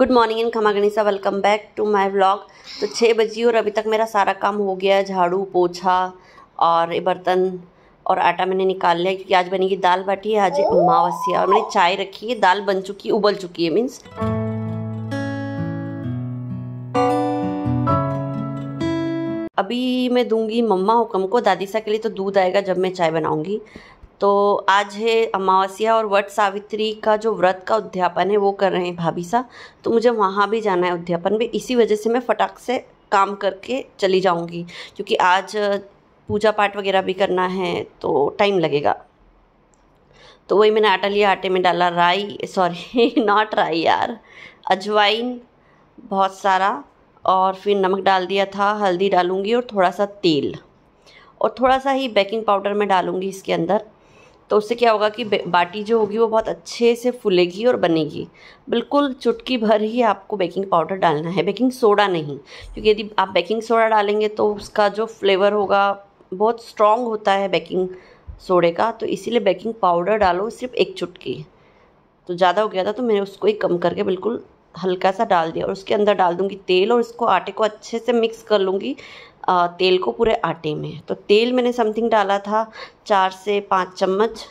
Good morning and खमा गणिसा, welcome back to my vlog. तो 6 बजी और अभी तक मेरा सारा काम हो गया है, झाड़ू पोछा और ये बर्तन और आटा मैंने निकाल लिया क्योंकि आज बनेगी दाल बाटी। आज अमावस्या और मैंने चाय रखी है, दाल बन चुकी है, उबल चुकी है मीन्स। अभी मैं दूंगी मम्मा हुक्म को, दादी सा के लिए तो दूध आएगा जब मैं चाय बनाऊंगी। तो आज है अमावस्या और वट सावित्री का जो व्रत का उद्यापन है वो कर रहे हैं भाभी सा, तो मुझे वहाँ भी जाना है उद्यापन में। इसी वजह से मैं फटाक से काम करके चली जाऊँगी क्योंकि आज पूजा पाठ वगैरह भी करना है तो टाइम लगेगा। तो वही मैंने आटा लिया, आटे में डाला राई, सॉरी नॉट राई यार, अजवाइन बहुत सारा, और फिर नमक डाल दिया था, हल्दी डालूँगी और थोड़ा सा तेल और थोड़ा सा ही बेकिंग पाउडर मैं डालूँगी इसके अंदर। तो उससे क्या होगा कि बाटी जो होगी वो बहुत अच्छे से फूलेगी और बनेगी। बिल्कुल चुटकी भर ही आपको बेकिंग पाउडर डालना है, बेकिंग सोडा नहीं, क्योंकि यदि आप बेकिंग सोडा डालेंगे तो उसका जो फ्लेवर होगा बहुत स्ट्रॉन्ग होता है बेकिंग सोडे का, तो इसीलिए बेकिंग पाउडर डालो सिर्फ 1 चुटकी। तो ज़्यादा हो गया था तो मैंने उसको ही कम करके बिल्कुल हल्का सा डाल दिया और उसके अंदर डाल दूँगी तेल और इसको आटे को अच्छे से मिक्स कर लूँगी, तेल को पूरे आटे में। तो तेल मैंने समथिंग डाला था 4 से 5 चम्मच,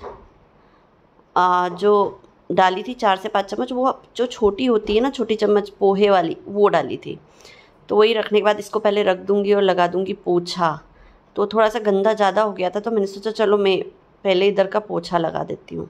जो डाली थी 4 से 5 चम्मच, वो जो छोटी होती है ना, छोटी चम्मच पोहे वाली, वो डाली थी। तो वही रखने के बाद इसको पहले रख दूँगी और लगा दूँगी पोछा। तो थोड़ा सा गंदा ज़्यादा हो गया था तो मैंने सोचा चलो मैं पहले इधर का पोछा लगा देती हूँ।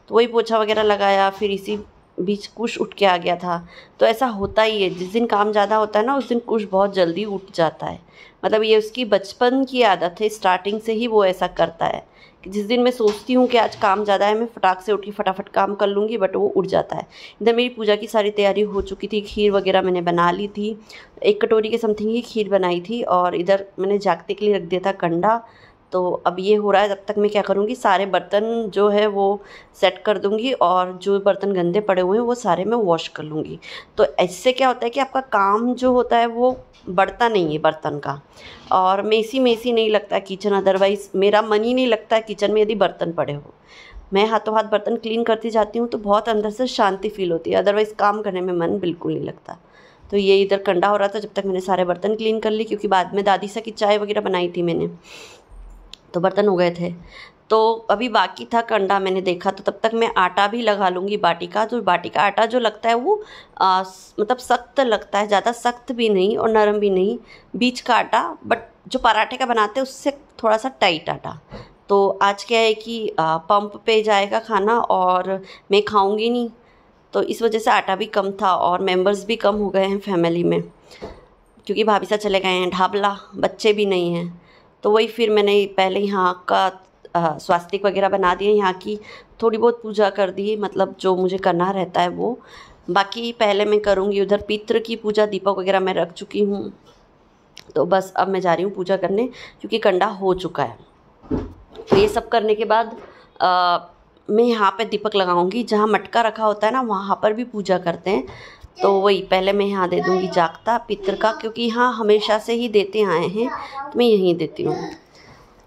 तो वही पोछा वगैरह लगाया, फिर इसी बीच कुछ उठ के आ गया था। तो ऐसा होता ही है, जिस दिन काम ज़्यादा होता है ना उस दिन कुछ बहुत जल्दी उठ जाता है। मतलब ये उसकी बचपन की आदत है, स्टार्टिंग से ही वो ऐसा करता है कि जिस दिन मैं सोचती हूँ कि आज काम ज़्यादा है, मैं फटाक से उठ के फटाफट काम कर लूँगी, बट वो उठ जाता है। इधर मेरी पूजा की सारी तैयारी हो चुकी थी, खीर वगैरह मैंने बना ली थी, 1 कटोरी के समथिंग ही खीर बनाई थी। और इधर मैंने जागते के लिए रख दिया था कंडा। तो अब ये हो रहा है, तब तक मैं क्या करूँगी, सारे बर्तन जो है वो सेट कर दूँगी और जो बर्तन गंदे पड़े हुए हैं वो सारे मैं वॉश कर लूँगी। तो इससे क्या होता है कि आपका काम जो होता है वो बढ़ता नहीं है बर्तन का, और मेसी मेसी नहीं लगता किचन। अदरवाइज़ मेरा मन ही नहीं लगता है किचन में यदि बर्तन पड़े हो। मैं हाथों हाथ बर्तन क्लीन करती जाती हूँ तो बहुत अंदर से शांति फील होती है, अदरवाइज़ काम करने में मन बिल्कुल नहीं लगता। तो ये इधर कंडा हो रहा था जब तक मैंने सारे बर्तन क्लीन कर ली, क्योंकि बाद में दादी सा की चाय वगैरह बनाई थी मैंने, तो बर्तन हो गए थे। तो अभी बाकी था कंडा, मैंने देखा, तो तब तक मैं आटा भी लगा लूँगी बाटी का। तो बाटी का आटा जो लगता है वो मतलब सख्त लगता है, ज़्यादा सख्त भी नहीं और नरम भी नहीं, बीच का आटा। बट जो पराठे का बनाते हैं उससे थोड़ा सा टाइट आटा। तो आज क्या है कि पंप पे जाएगा खाना और मैं खाऊंगी नहीं, तो इस वजह से आटा भी कम था और मेंबर्स भी कम हो गए हैं फैमिली में, क्योंकि भाभी साहब चले गए हैं ढाबला, बच्चे भी नहीं हैं। तो वही फिर मैंने पहले यहाँ का स्वास्तिक वगैरह बना दिए, यहाँ की थोड़ी बहुत पूजा कर दी, मतलब जो मुझे करना रहता है वो। बाकी पहले मैं करूँगी उधर पितृ की पूजा, दीपक वगैरह मैं रख चुकी हूँ। तो बस अब मैं जा रही हूँ पूजा करने क्योंकि कंडा हो चुका है। तो ये सब करने के बाद मैं यहाँ पे दीपक लगाऊंगी, जहाँ मटका रखा होता है ना वहाँ पर भी पूजा करते हैं। तो वही पहले मैं यहाँ दे दूँगी जागता पितर का, क्योंकि यहाँ हमेशा से ही देते आए हैं तो मैं यहीं देती हूँ।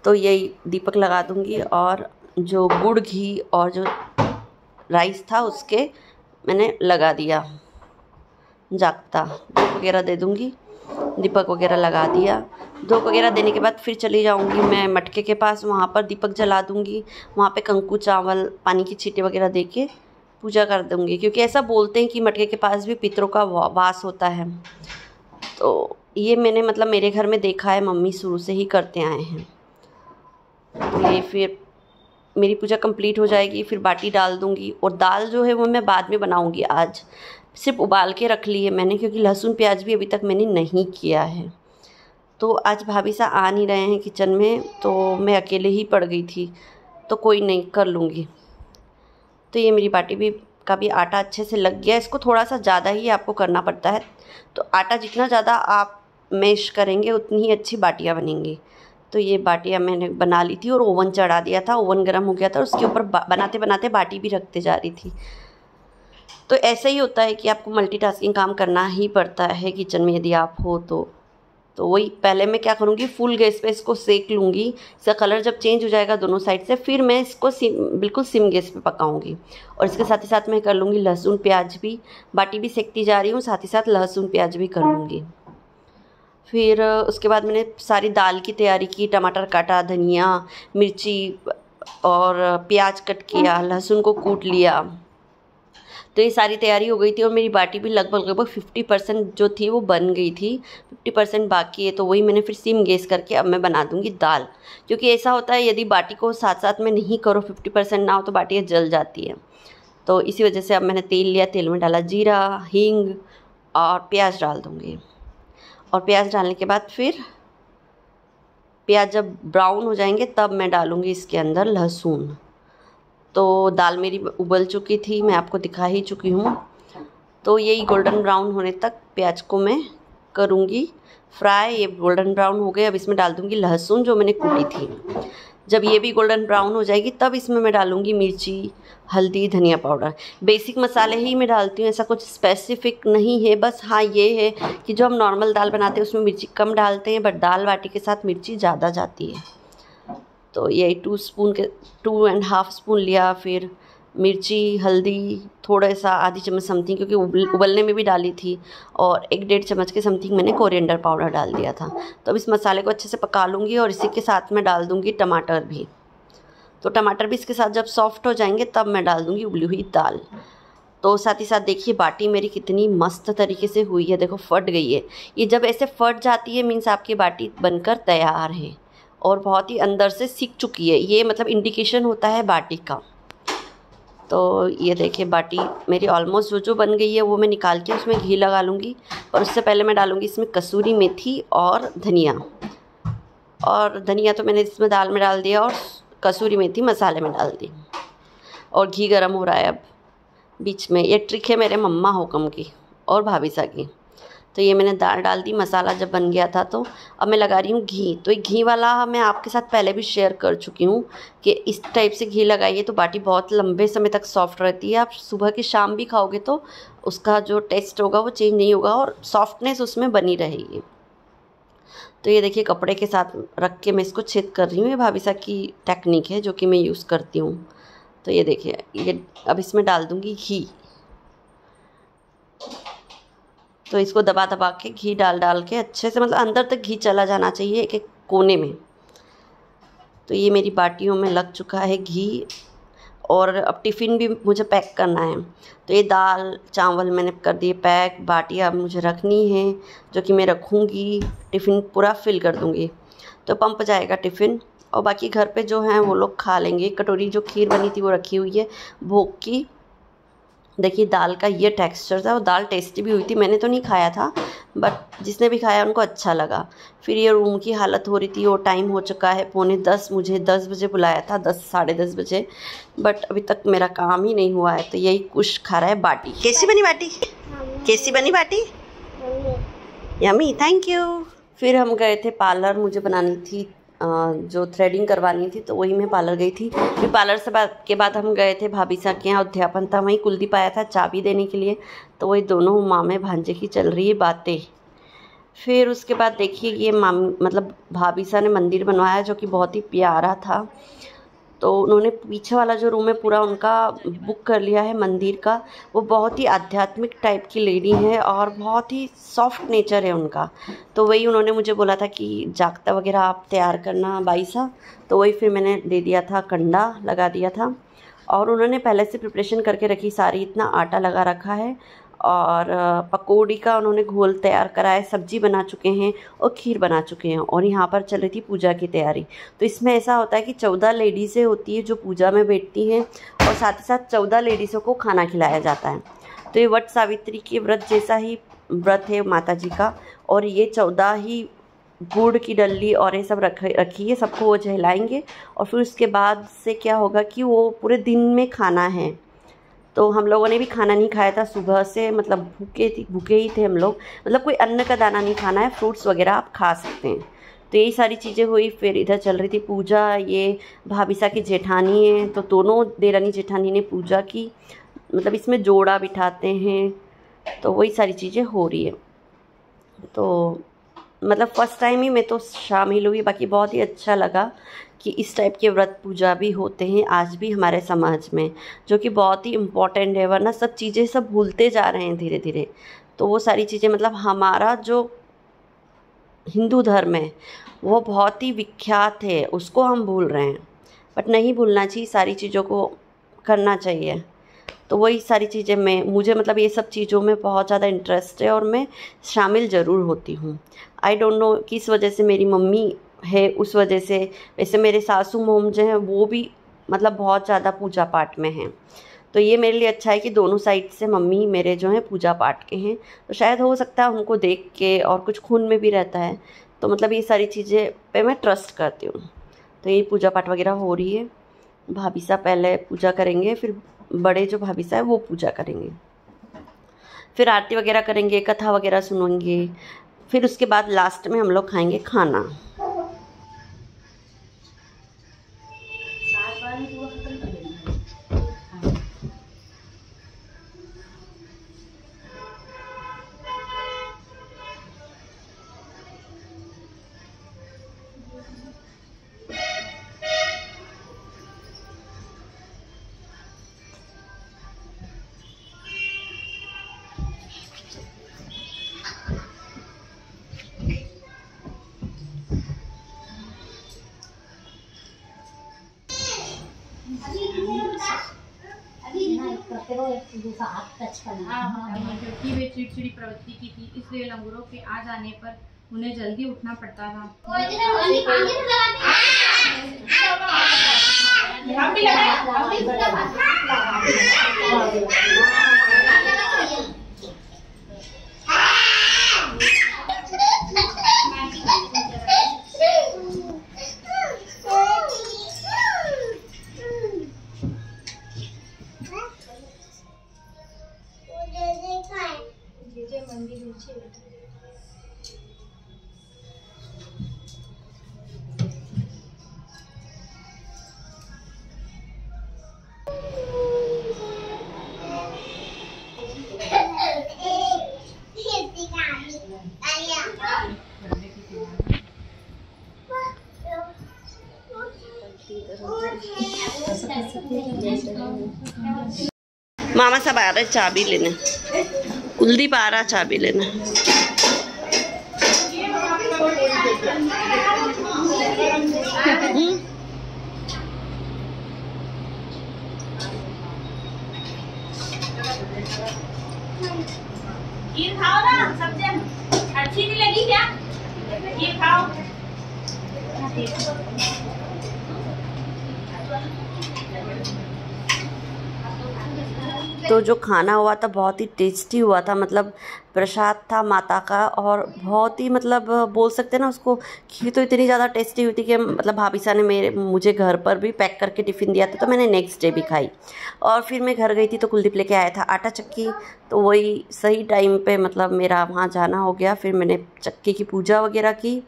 तो यही दीपक लगा दूँगी और जो गुड़ घी और जो राइस था उसके मैंने लगा दिया जागता। धूप वगैरह दे दूँगी, दीपक वगैरह लगा दिया। धूप वगैरह देने के बाद फिर चली जाऊंगी मैं मटके के पास, वहाँ पर दीपक जला दूंगी। वहाँ पे कंकु चावल पानी की छींटे वगैरह दे के पूजा कर दूंगी, क्योंकि ऐसा बोलते हैं कि मटके के पास भी पितरों का वास होता है। तो ये मैंने मतलब मेरे घर में देखा है, मम्मी शुरू से ही करते आए हैं। तो ये फिर मेरी पूजा कंप्लीट हो जाएगी, फिर बाटी डाल दूँगी। और दाल जो है वो मैं बाद में बनाऊँगी, आज सिर्फ उबाल के रख ली है मैंने, क्योंकि लहसुन प्याज भी अभी तक मैंने नहीं किया है। तो आज भाभी साहब आ नहीं रहे हैं किचन में, तो मैं अकेले ही पड़ गई थी, तो कोई नहीं, कर लूँगी। तो ये मेरी बाटी भी का भी आटा अच्छे से लग गया। इसको थोड़ा सा ज़्यादा ही आपको करना पड़ता है, तो आटा जितना ज़्यादा आप मैश करेंगे उतनी ही अच्छी बाटियाँ बनेंगी। तो ये बाटियाँ मैंने बना ली थी और ओवन चढ़ा दिया था, ओवन गर्म हो गया था, उसके ऊपर बनाते बनाते बाटी भी रखते जा रही थी। तो ऐसा ही होता है कि आपको मल्टीटास्किंग काम करना ही पड़ता है किचन में यदि आप हो तो। तो वही पहले मैं क्या करूँगी, फुल गैस पे इसको सेक लूँगी। इसका कलर जब चेंज हो जाएगा दोनों साइड से, फिर मैं इसको बिल्कुल सिम गैस पे पकाऊँगी। और इसके साथ ही साथ मैं कर लूँगी लहसुन प्याज भी, बाटी भी सेकती जा रही हूँ, साथ ही साथ लहसुन प्याज भी कर लूँगी। फिर उसके बाद मैंने सारी दाल की तैयारी की, टमाटर काटा, धनिया, मिर्ची और प्याज कट किया, लहसुन को कूट लिया। तो ये सारी तैयारी हो गई थी और मेरी बाटी भी लगभग 50% जो थी वो बन गई थी, 50% बाकी है। तो वही मैंने फिर सिम गैस करके अब मैं बना दूँगी दाल, क्योंकि ऐसा होता है यदि बाटी को साथ साथ में नहीं करो, 50% ना हो तो बाटी जल जाती है। तो इसी वजह से अब मैंने तेल लिया, तेल में डाला जीरा, हींग और प्याज डाल दूँगी। और प्याज डालने के बाद फिर प्याज जब ब्राउन हो जाएंगे तब मैं डालूँगी इसके अंदर लहसुन। तो दाल मेरी उबल चुकी थी, मैं आपको दिखा ही चुकी हूँ। तो यही गोल्डन ब्राउन होने तक प्याज को मैं करूँगी फ्राई। ये गोल्डन ब्राउन हो गए, अब इसमें डाल दूँगी लहसुन जो मैंने कूटी थी। जब ये भी गोल्डन ब्राउन हो जाएगी तब इसमें मैं डालूँगी मिर्ची, हल्दी, धनिया पाउडर। बेसिक मसाले ही मैं डालती हूँ, ऐसा कुछ स्पेसिफिक नहीं है। बस हाँ ये है कि जो हम नॉर्मल दाल बनाते हैं उसमें मिर्ची कम डालते हैं, बट दाल बाटी के साथ मिर्ची ज़्यादा जाती है। तो यही 2.5 स्पून लिया। फिर मिर्ची, हल्दी, थोड़ा सा आधी चम्मच समथिंग, क्योंकि उबलने में भी डाली थी, और 1-1.5 चम्मच के समथिंग मैंने कोरिएंडर पाउडर डाल दिया था। तो अब इस मसाले को अच्छे से पका लूँगी और इसी के साथ मैं डाल दूँगी टमाटर भी। तो टमाटर भी इसके साथ जब सॉफ्ट हो जाएंगे तब मैं डाल दूँगी उबली हुई दाल। तो साथ ही साथ देखिए बाटी मेरी कितनी मस्त तरीके से हुई है, देखो फट गई है। ये जब ऐसे फट जाती है मीन्स आपकी बाटी बनकर तैयार है और बहुत ही अंदर से सिक चुकी है, ये मतलब इंडिकेशन होता है बाटी का। तो ये देखिए बाटी मेरी ऑलमोस्ट जो बन गई है वो मैं निकाल के उसमें घी लगा लूँगी। और उससे पहले मैं डालूँगी इसमें कसूरी मेथी और धनिया। और धनिया तो मैंने इसमें दाल में डाल दिया और कसूरी मेथी मसाले में डाल दी। और घी गर्म हो रहा है अब बीच में। ये ट्रिक है मेरे मम्मा हुक्म की और भाभीसा की। तो ये मैंने दाल डाल दी, मसाला जब बन गया था तो अब मैं लगा रही हूँ घी। तो ये घी वाला मैं आपके साथ पहले भी शेयर कर चुकी हूँ कि इस टाइप से घी लगाइए तो बाटी बहुत लंबे समय तक सॉफ्ट रहती है। आप सुबह की शाम भी खाओगे तो उसका जो टेस्ट होगा वो चेंज नहीं होगा और सॉफ्टनेस उसमें बनी रहेगी। तो ये देखिए कपड़े के साथ रख के मैं इसको छेद कर रही हूँ। ये भाभीसा की टेक्निक है जो कि मैं यूज़ करती हूँ। तो ये देखिए ये अब इसमें डाल दूँगी घी। तो इसको दबा दबा के घी डाल डाल के अच्छे से, मतलब अंदर तक घी चला जाना चाहिए एक एक कोने में। तो ये मेरी बाटियों में लग चुका है घी। और अब टिफ़िन भी मुझे पैक करना है। तो ये दाल चावल मैंने कर दिए पैक, बाटियाँ अब मुझे रखनी है जो कि मैं रखूँगी, टिफ़िन पूरा फिल कर दूँगी तो पंप जाएगा टिफ़िन। और बाकी घर पे जो हैं वो लोग खा लेंगे। कटोरी जो खीर बनी थी वो रखी हुई है भोग की। देखिए दाल का ये टेक्सचर था और दाल टेस्टी भी हुई थी। मैंने तो नहीं खाया था बट जिसने भी खाया उनको अच्छा लगा। फिर ये रूम की हालत हो रही थी और टाइम हो चुका है 9:45। मुझे 10 बजे बुलाया था, 10 साढ़े 10 बजे, बट अभी तक मेरा काम ही नहीं हुआ है। तो यही कुछ खा रहा है बाटी। कैसी बनी बाटी? कैसी बनी बाटी? Yummy, thank you. फिर हम गए थे पार्लर, मुझे बनानी थी जो थ्रेडिंग करवानी थी, तो वही मैं पार्लर गई थी। फिर पार्लर से के बाद हम गए थे भाभीसा के यहाँ, उद्यापन था, वहीं कुलदीप आया था चाबी देने के लिए। तो वही दोनों मामे भांजे की चल रही है बातें। फिर उसके बाद देखिए ये मतलब भाभीसा ने मंदिर बनवाया जो कि बहुत ही प्यारा था। तो उन्होंने पीछे वाला जो रूम है पूरा उनका बुक कर लिया है मंदिर का। वो बहुत ही आध्यात्मिक टाइप की लेडी है और बहुत ही सॉफ्ट नेचर है उनका। तो वही उन्होंने मुझे बोला था कि जागता वगैरह आप तैयार करना बाईसा। तो वही फिर मैंने दे दिया था, कंडा लगा दिया था। और उन्होंने पहले से प्रिपरेशन करके रखी सारी, इतना आटा लगा रखा है। और पकौड़ी का उन्होंने घोल तैयार करा है, सब्जी बना चुके हैं और खीर बना चुके हैं। और यहाँ पर चल रही थी पूजा की तैयारी। तो इसमें ऐसा होता है कि 14 लेडीज़ें होती है जो पूजा में बैठती हैं और साथ ही साथ 14 लेडीज़ों को खाना खिलाया जाता है। तो ये वट सावित्री के व्रत जैसा ही व्रत है माता जी का। और ये 14 ही गुड़ की डल्ली और ये सब रखी है, सबको वो जलाएंगे। और फिर उसके बाद से क्या होगा कि वो पूरे दिन में खाना है। तो हम लोगों ने भी खाना नहीं खाया था सुबह से, मतलब भूखे ही थे हम लोग। मतलब कोई अन्न का दाना नहीं खाना है, फ्रूट्स वगैरह आप खा सकते हैं। तो यही सारी चीज़ें हुई। फिर इधर चल रही थी पूजा। ये भाभीसा की जेठानी है, तो दोनों देरानी जेठानी ने पूजा की। मतलब इसमें जोड़ा बिठाते हैं, तो वही सारी चीज़ें हो रही है। तो मतलब फ़र्स्ट टाइम ही मैं तो शामिल हुई, बाकी बहुत ही अच्छा लगा कि इस टाइप के व्रत पूजा भी होते हैं आज भी हमारे समाज में, जो कि बहुत ही इम्पोर्टेंट है। वरना सब चीज़ें सब भूलते जा रहे हैं धीरे धीरे। तो वो सारी चीज़ें मतलब हमारा जो हिंदू धर्म है वो बहुत ही विख्यात है, उसको हम भूल रहे हैं। बट नहीं भूलना चाहिए, सारी चीज़ों को करना चाहिए। तो वही सारी चीज़ें मुझे मतलब ये सब चीज़ों में बहुत ज़्यादा इंटरेस्ट है और मैं शामिल ज़रूर होती हूँ। आई डोंट नो किस वजह से, मेरी मम्मी है उस वजह से। वैसे मेरे सासू मोम जो हैं वो भी मतलब बहुत ज़्यादा पूजा पाठ में हैं। तो ये मेरे लिए अच्छा है कि दोनों साइड से मम्मी मेरे जो हैं पूजा पाठ के हैं। तो शायद हो सकता है उनको देख के, और कुछ खून में भी रहता है, तो मतलब ये सारी चीज़ें पे मैं ट्रस्ट करती हूँ। तो ये पूजा पाठ वगैरह हो रही है। भाभी साहब पहले पूजा करेंगे, फिर बड़े जो भाभी साहब वो पूजा करेंगे, फिर आरती वगैरह करेंगे, कथा वगैरह सुनेंगे, फिर उसके बाद लास्ट में हम लोग खाएंगे खाना। क्योंकि वे चिड़चिड़ी प्रवृत्ति की थी, इसलिए लंगूरों के आ जाने पर उन्हें जल्दी उठना पड़ता था। मामा सब आ रहे चाबी लेने, कुलदीप आ रहा चाबी लेने। खीर खाओ ना, सब्जी अच्छी नहीं लगी क्या? खीर खाओ। तो जो खाना हुआ था बहुत ही टेस्टी हुआ था, मतलब प्रसाद था माता का, और बहुत ही मतलब बोल सकते हैं ना उसको, खीर तो इतनी ज़्यादा टेस्टी हुई थी कि मतलब भाभी साहब ने मुझे घर पर भी पैक करके टिफ़िन दिया था, तो मैंने नेक्स्ट डे भी खाई। और फिर मैं घर गई थी तो कुलदीप लेके आया था आटा चक्की, तो वही सही टाइम पे मतलब मेरा वहाँ जाना हो गया। फिर मैंने चक्की की पूजा वगैरह की।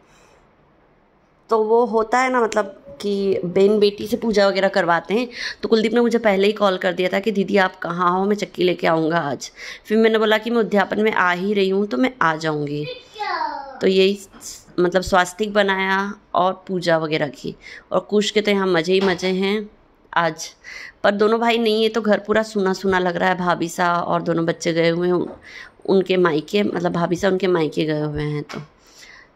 तो वो होता है ना मतलब कि बहन बेटी से पूजा वगैरह करवाते हैं। तो कुलदीप ने मुझे पहले ही कॉल कर दिया था कि दीदी आप कहाँ हो, मैं चक्की लेके आऊँगा आज। फिर मैंने बोला कि मैं उद्यापन में आ ही रही हूँ तो मैं आ जाऊँगी। तो यही मतलब स्वास्तिक बनाया और पूजा वगैरह की, और कुछ के तो यहाँ मज़े ही मज़े हैं आज। पर दोनों भाई नहीं है तो घर पूरा सूना सूना लग रहा है। भाभी सा और दोनों बच्चे गए हुए हैं उनके मायके, मतलब भाभी सा उनके मायके गए हुए हैं।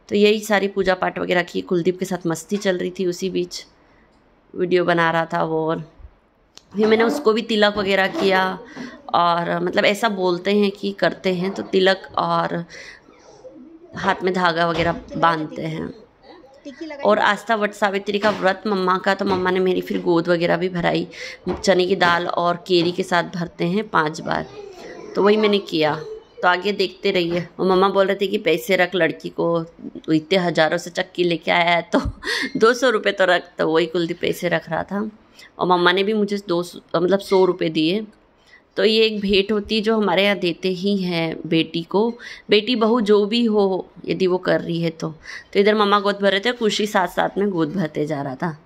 तो यही सारी पूजा पाठ वगैरह की। कुलदीप के साथ मस्ती चल रही थी, उसी बीच वीडियो बना रहा था वो। और फिर मैंने उसको भी तिलक वगैरह किया, और मतलब ऐसा बोलते हैं कि करते हैं तो तिलक और हाथ में धागा वगैरह बांधते हैं। और आस्था वट सावित्री का व्रत मम्मा का, तो मम्मा ने मेरी फिर गोद वगैरह भी भराई। चने की दाल और केरी के साथ भरते हैं 5 बार, तो वही मैंने किया। तो आगे देखते रहिए। और मम्मा बोल रहे थे कि पैसे रख लड़की को, इतने हज़ारों से चक्की लेके आया है तो 200 रुपये तो रख। तो वही कुलदीप पैसे रख रहा था, और मम्मा ने भी मुझे 100 रुपये दिए। तो ये एक भेंट होती है जो हमारे यहाँ देते ही हैं बेटी को, बेटी बहू जो भी हो, यदि वो कर रही है तो इधर मम्मा गोद भर रहे थे, खुशी साथ साथ में गोद भरते जा रहा था।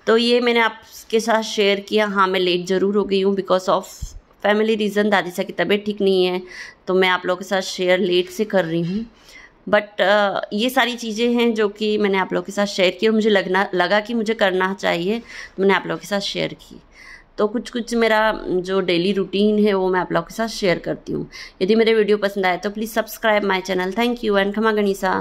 तो ये मैंने आपके साथ शेयर किया। हाँ, मैं लेट ज़रूर हो गई हूँ बिकॉज ऑफ फैमिली रीज़न। दादी साहब की तबीयत ठीक नहीं है, तो मैं आप लोगों के साथ शेयर लेट से कर रही हूँ। बट ये सारी चीज़ें हैं जो कि मैंने आप लोगों के साथ शेयर की और मुझे लगा कि मुझे करना चाहिए, तो मैंने आप लोगों के साथ शेयर की। तो कुछ मेरा जो डेली रूटीन है वो मैं आप लोगों के साथ शेयर करती हूँ। यदि मेरे वीडियो पसंद आए तो please subscribe my channel. Thank you and खमा गनीसा।